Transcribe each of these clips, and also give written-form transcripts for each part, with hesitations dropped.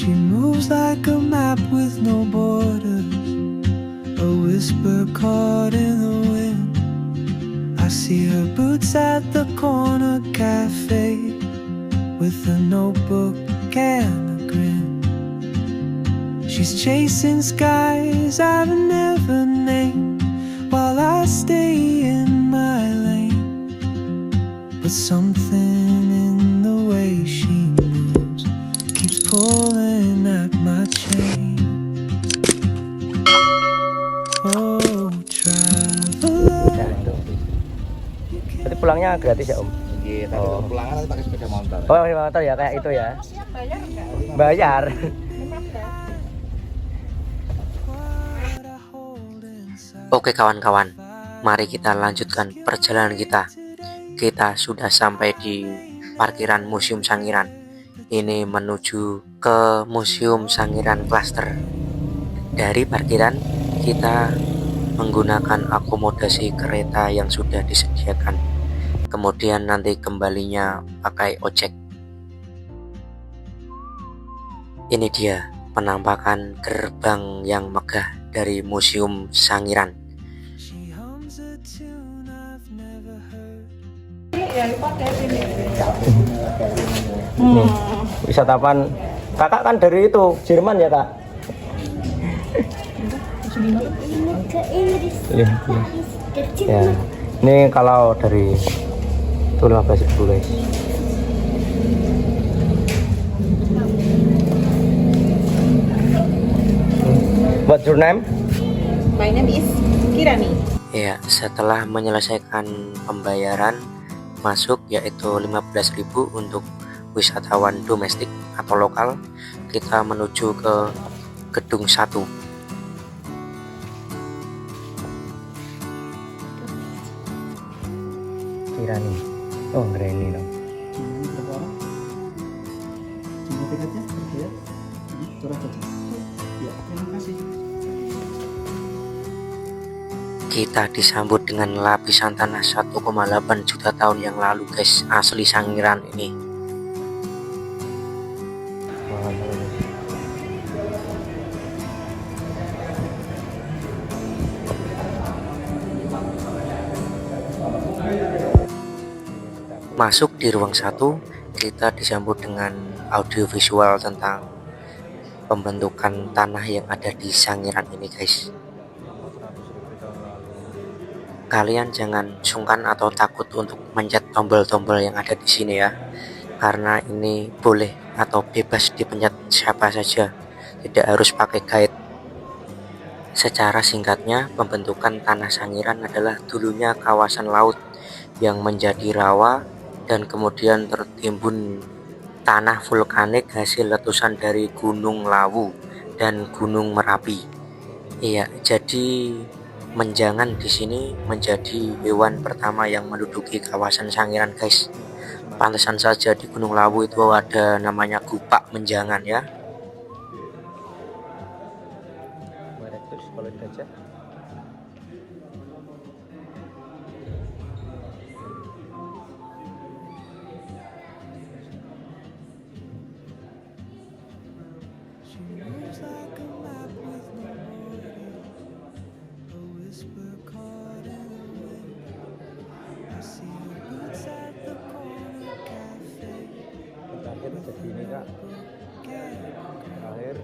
She moves like a map with no borders, a whisper caught in the wind. I see her boots at the corner cafe, with a notebook and a grin. She's chasing skies I've never named, while I stay in my lane. But something in the way she moves keeps pulling at my chain. Oh, traveler. Berarti pulangnya gratis ya Om? Iya, tapi kalau pulangan nanti pakai sepeda motor. Oh, pakai motor ya, kayak itu ya? Bayar. Oke kawan-kawan, mari kita lanjutkan perjalanan kita. Kita sudah sampai di parkiran Museum Sangiran. Ini menuju ke Museum Sangiran Cluster. Dari parkiran kita menggunakan akomodasi kereta yang sudah disediakan. Kemudian nanti kembalinya pakai ojek. Ini dia penampakan gerbang yang megah dari Museum Sangiran. Nih, wisatawan. Kakak kan dari itu Jerman ya Kak? Ke Inggris. Ya. Ini kalau dari itu 15.000 guys. What's your name? My name is Kirani. Ya, setelah menyelesaikan pembayaran masuk yaitu 15.000 untuk wisatawan domestik atau lokal, kita menuju ke gedung 1. Kirani. Oh, Granny dong. Kita disambut dengan lapisan tanah 1,8 juta tahun yang lalu guys, asli Sangiran ini. Masuk di ruang 1, kita disambut dengan audiovisual tentang pembentukan tanah yang ada di Sangiran ini guys. Kalian jangan sungkan atau takut untuk mencet tombol-tombol yang ada di sini ya, karena ini boleh atau bebas dipencet siapa saja, tidak harus pakai guide. Secara singkatnya, pembentukan tanah Sangiran adalah dulunya kawasan laut yang menjadi rawa dan kemudian tertimbun tanah vulkanik hasil letusan dari Gunung Lawu dan Gunung Merapi. Iya, jadi menjangan di sini menjadi hewan pertama yang menduduki kawasan Sangiran guys. Pantesan saja di Gunung Lawu itu ada namanya gupak menjangan ya. Ini Kak. Terakhir.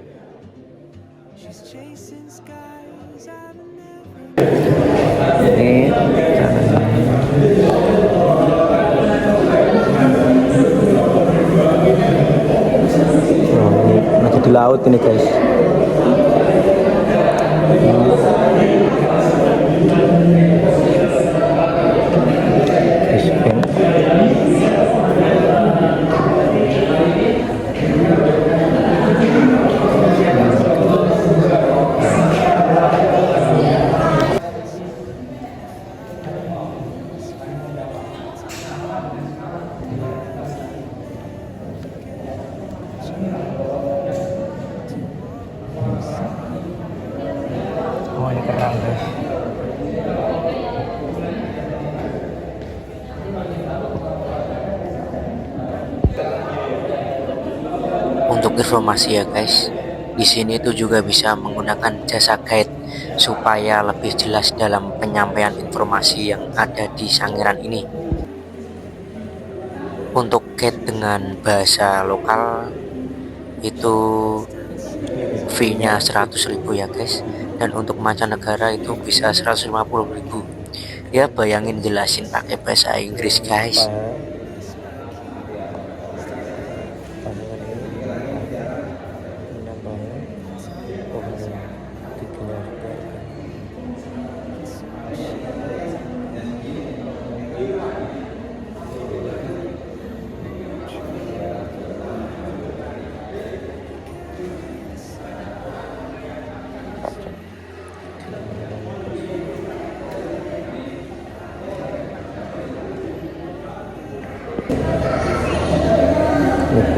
Ini masih di laut ini guys. Oh, ini kerang guys. Untuk informasi ya guys. Di sini itu juga bisa menggunakan jasa guide supaya lebih jelas dalam penyampaian informasi yang ada di Sangiran ini. Untuk guide dengan bahasa lokal itu fee-nya 100.000 ya guys, dan untuk mancanegara itu bisa 150.000. Ya bayangin jelasin pakai bahasa Inggris guys.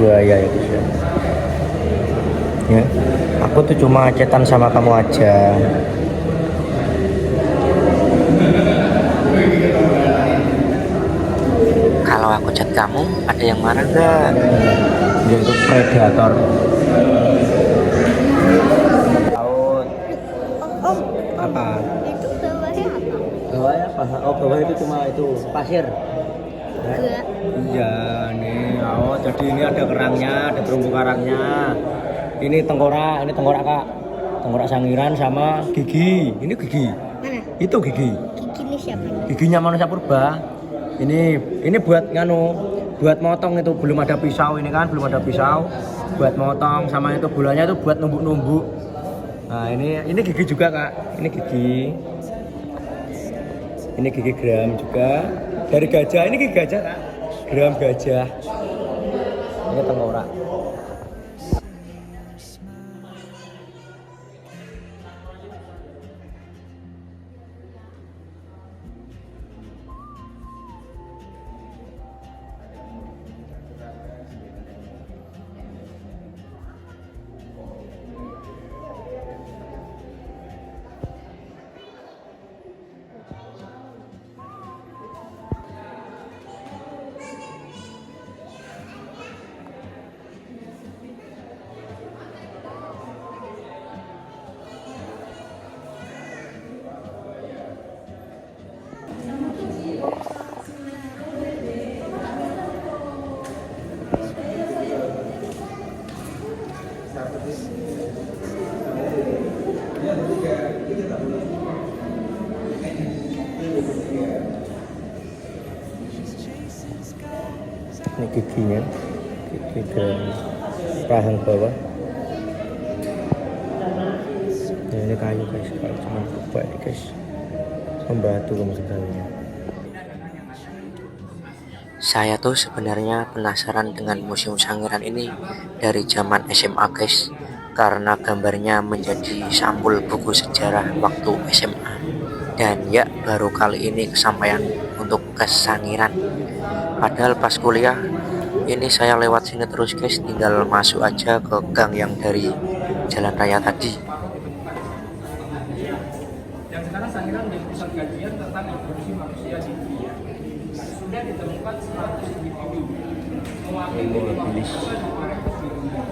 Buaya itu ya. Aku tuh cuma chatan sama kamu aja. Kalau aku chat kamu, ada yang marah gak? Dia itu predator. Laut. Om, Apa? itu bawahnya apa? Bawahnya apa? Oh, bawah itu cuma itu pasir. Gak. Iya nih, oh jadi ini ada kerangnya, ada terumbu karangnya. Ini tengkorak kak, tengkorak Sangiran sama gigi. Ini gigi, Mana? itu gigi. Gigi ini siapa nih? Giginya manusia purba. Ini buat buat motong itu, belum ada pisau ini kan, belum ada pisau. Buat motong sama itu gulanya itu buat numbuk-numbuk. Nah ini gigi juga kak, ini gigi. Ini gigi geram juga. Dari gajah, ini gigi gajah kak, geram gajah. Ini tengkorak. Ini giginya, gigi dari rahang bawah. Nah, ini kayu guys, kalau cuma coba ini guys, membatu kemasukannya. Saya tuh sebenarnya penasaran dengan Museum Sangiran ini dari zaman SMA guys, karena gambarnya menjadi sampul buku sejarah waktu SMA. Dan ya baru kali ini kesampaian untuk ke Sangiran. Padahal pas kuliah ini saya lewat sini terus guys, tinggal masuk aja ke gang yang dari jalan raya tadi. Dan sekarang Sangiran menjadi pusat kajian tentang evolusi manusia di dunia. Sudah ditemukan 100 individu mewakili 50% varietas di dunia.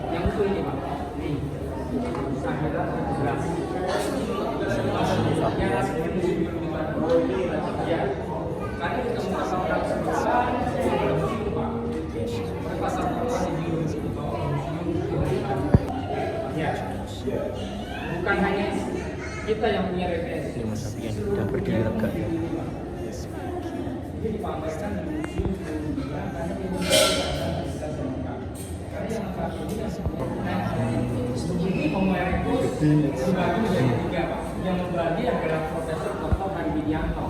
Yang itu ini Pak. Nih. Sangiran ya. Karena kita merasakan ya, bukan hanya kita yang punya referensi. Ini sapian dan berdiri tegak. Ini dipamerkan di museum ini Homo erectus dibagi menjadi 3 Pak. Yang membagi adalah Profesor Dr. Hari Widianto.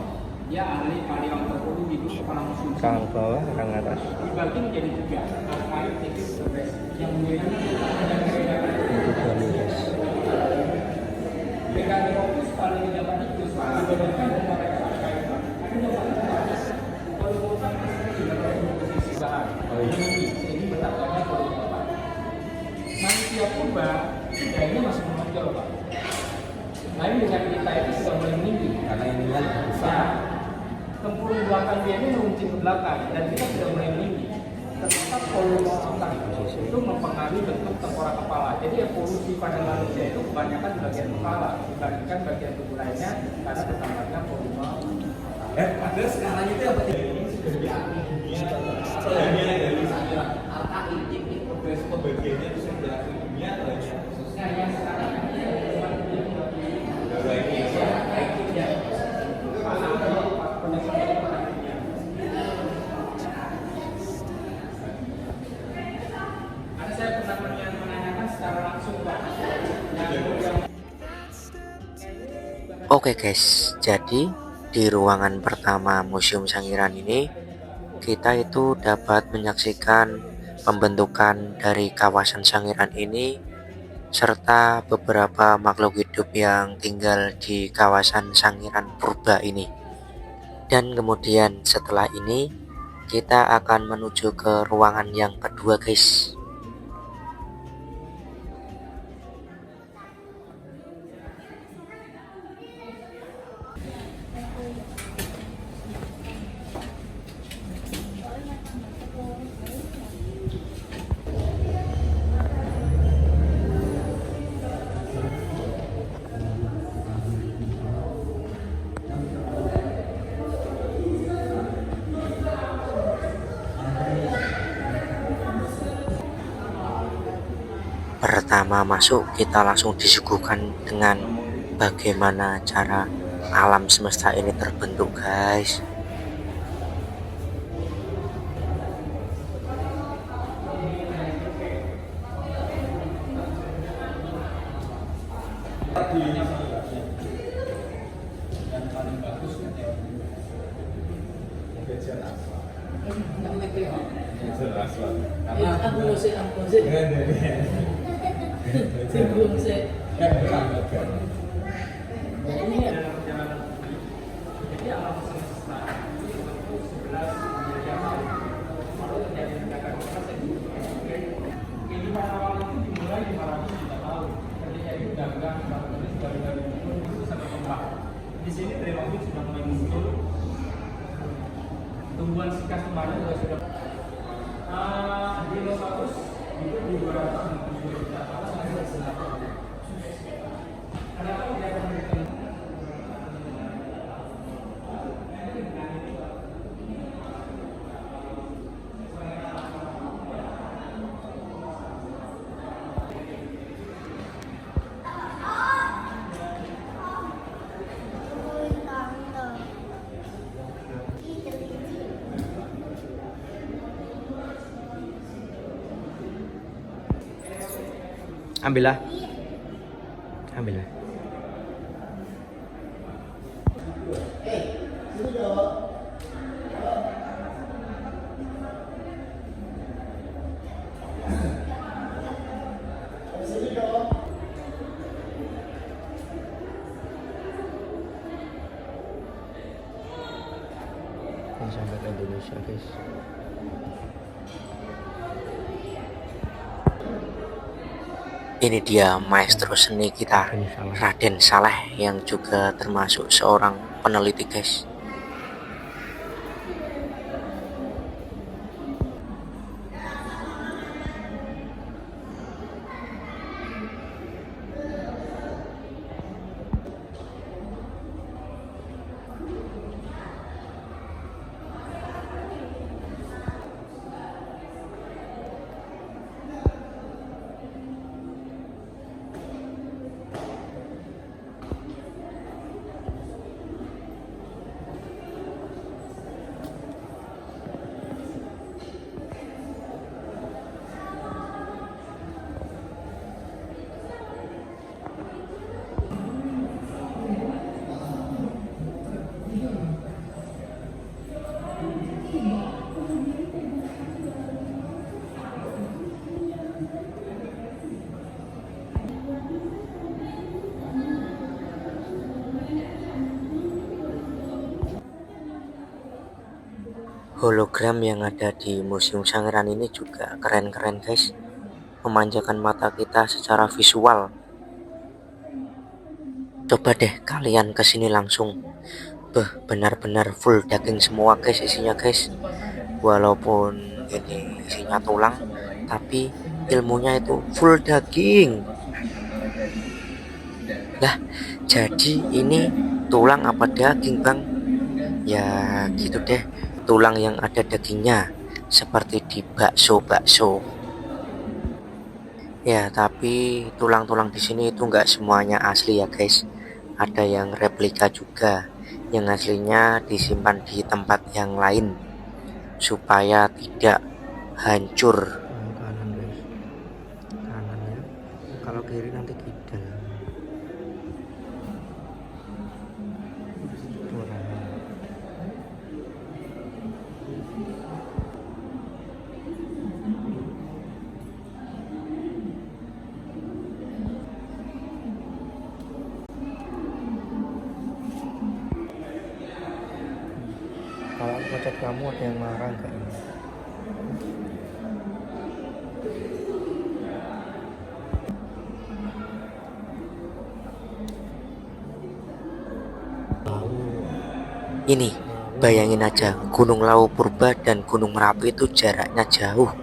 Dia ahli paleontologi hidup kepala museum. Rang bawah, rang atas. Dibagi menjadi 3. Archaeopteryx yang memberikan Itu Bali guys. Meganeropus Paleontologicus diberikan Homo erectus archaeopteryx. Polypota tidak posisi bahan. Ini betapanya polypota. Manusia purba, ini masih menonjol Pak. Lain dengan kita itu tinggal bisa. Tempurung belakang dia ini meruncing ke belakang dan kita tidak boleh meninggi. Ketika volume otak itu mempengaruhi bentuk tengkorak kepala. Jadi evolusi pada manusia itu kebanyakan di bagian kepala dibandingkan bagian tubuh lainnya karena bertambahnya volume. Ada sekarang itu yang penting ini sudah diakui dunia. Soalnya dari arah ini progres pembagiannya itu sudah diakui dunia atau hanya khususnya yang sekarang ini Ada saya pernah menanyakan secara langsung Pak. Oke guys, jadi di ruangan pertama Museum Sangiran ini kita itu dapat menyaksikan pembentukan dari kawasan Sangiran ini serta beberapa makhluk hidup yang tinggal di kawasan Sangiran Purba ini. Dan kemudian setelah ini kita akan menuju ke ruangan yang kedua guys. Pertama masuk kita langsung disuguhkan dengan bagaimana cara alam semesta ini terbentuk guys. Di sini Trilobium sudah mulai muncul. Tumbuhan sikas kemarin juga sudah. Dinosaurus itu di 260 juta tahun sampai 900. Kenapa tidak akan berkembang? Ambillah. Ambillah. Ini sampai ke Indonesia guys. Ini dia maestro seni kita, Raden Saleh, yang juga termasuk seorang peneliti guys. Hologram yang ada di Museum Sangiran ini juga keren-keren guys, memanjakan mata kita secara visual. Coba deh kalian kesini langsung, benar-benar full daging semua guys isinya guys. Walaupun ini isinya tulang, tapi ilmunya itu full daging. Lah, jadi ini tulang apa daging bang? Ya gitu deh, tulang yang ada dagingnya, seperti di bakso-bakso. Ya, tapi tulang-tulang di sini itu nggak semuanya asli ya guys. Ada yang replika juga, yang aslinya disimpan di tempat yang lain supaya tidak hancur. Kanan guys, kanan ya. Kalau kiri nanti kidal. Kalau ngechat kamu ada yang marah nggak ini? Ini bayangin aja, Gunung Lawu Purba dan Gunung Merapi itu jaraknya jauh,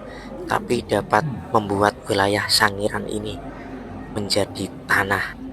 tapi dapat membuat wilayah Sangiran ini menjadi tanah.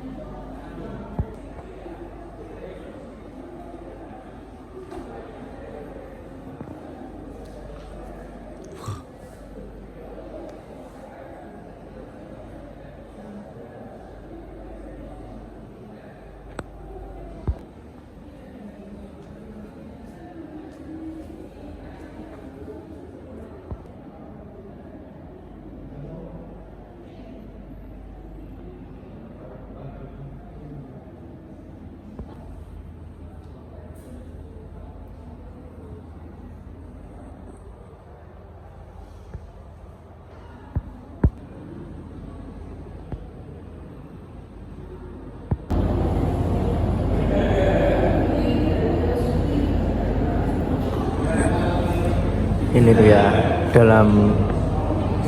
Ini tuh ya, dalam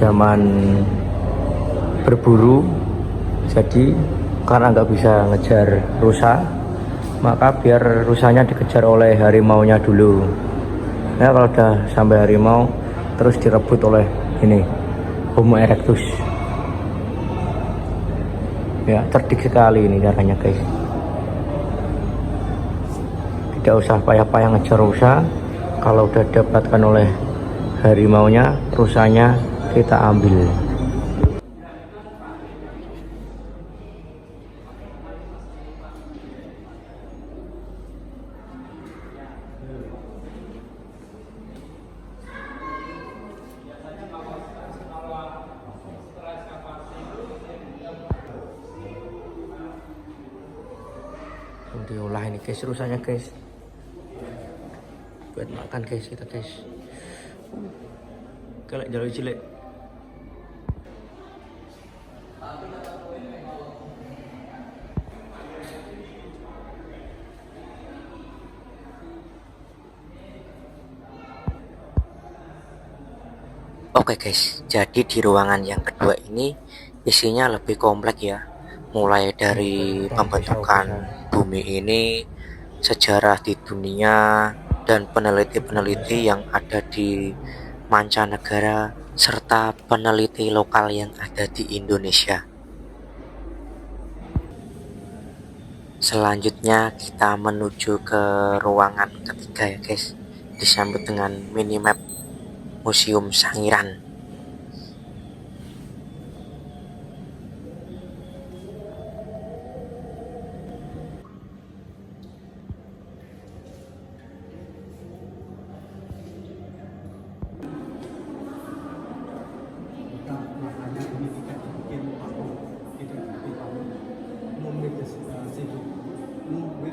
zaman berburu, jadi karena nggak bisa ngejar rusa, maka biar rusanya dikejar oleh harimaunya dulu. Ya kalau udah sampai harimau, terus direbut oleh ini Homo erectus. Ya, cerdik sekali ini caranya guys. Tidak usah payah-payah ngejar rusa. Kalau udah dapatkan oleh harimaunya, rusanya kita ambil. Diolah ini guys, rusanya guys, buat makan guys kita guys. Kalau jalur cilik. Oke guys, jadi di ruangan yang kedua ini isinya lebih kompleks ya. Mulai dari pembentukan bumi ini, sejarah di dunia, dan peneliti-peneliti yang ada di mancanegara, serta peneliti lokal yang ada di Indonesia. Selanjutnya kita menuju ke ruangan ketiga ya guys, disambut dengan minimap Museum Sangiran.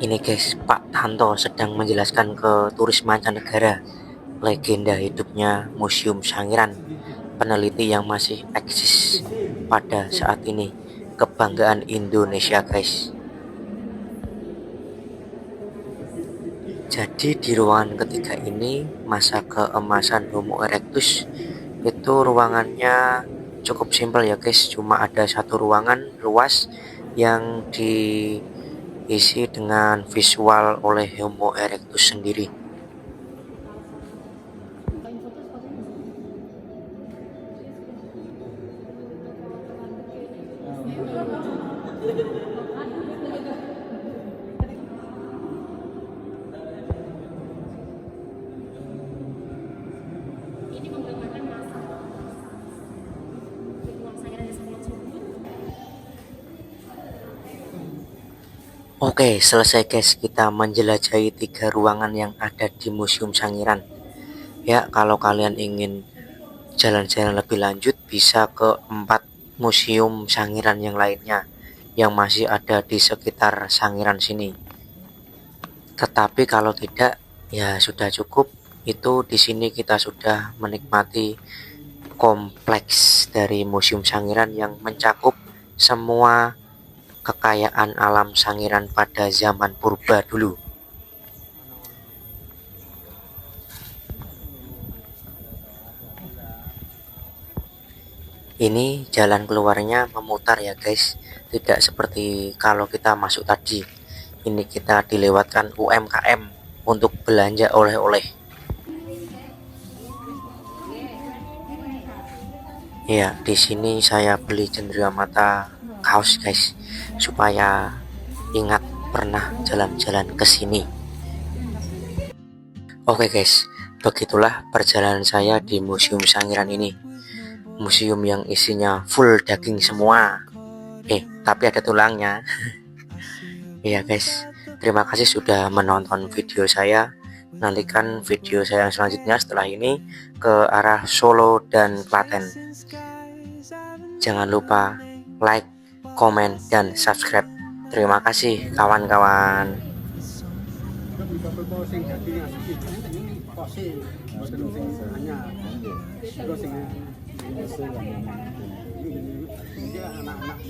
Ini guys, Pak Tanto sedang menjelaskan ke turis mancanegara legenda hidupnya Museum Sangiran, peneliti yang masih eksis pada saat ini, kebanggaan Indonesia guys. Jadi di ruangan ketiga ini, masa keemasan Homo erectus, itu ruangannya cukup simpel ya guys, cuma ada satu ruangan luas yang di isi dengan visual oleh Homo erectus sendiri. Oke, selesai guys, kita menjelajahi 3 ruangan yang ada di Museum Sangiran. Ya, kalau kalian ingin jalan-jalan lebih lanjut, bisa ke 4 museum Sangiran yang lainnya yang masih ada di sekitar Sangiran sini. Tetapi kalau tidak, ya sudah cukup. Itu di sini kita sudah menikmati kompleks dari Museum Sangiran yang mencakup semua kekayaan alam Sangiran pada zaman purba dulu. Ini jalan keluarnya memutar ya guys, tidak seperti kalau kita masuk tadi. Ini kita dilewatkan UMKM untuk belanja oleh-oleh. Ya, di sini saya beli cenderamata kaos guys, supaya ingat pernah jalan-jalan ke sini. Oke guys, begitulah perjalanan saya di Museum Sangiran ini. Museum yang isinya full daging semua. Tapi ada tulangnya. Iya guys, terima kasih sudah menonton video saya. Nantikan video saya yang selanjutnya setelah ini ke arah Solo dan Klaten. Jangan lupa like, komen, dan subscribe. Terima kasih kawan-kawan. Anak-anak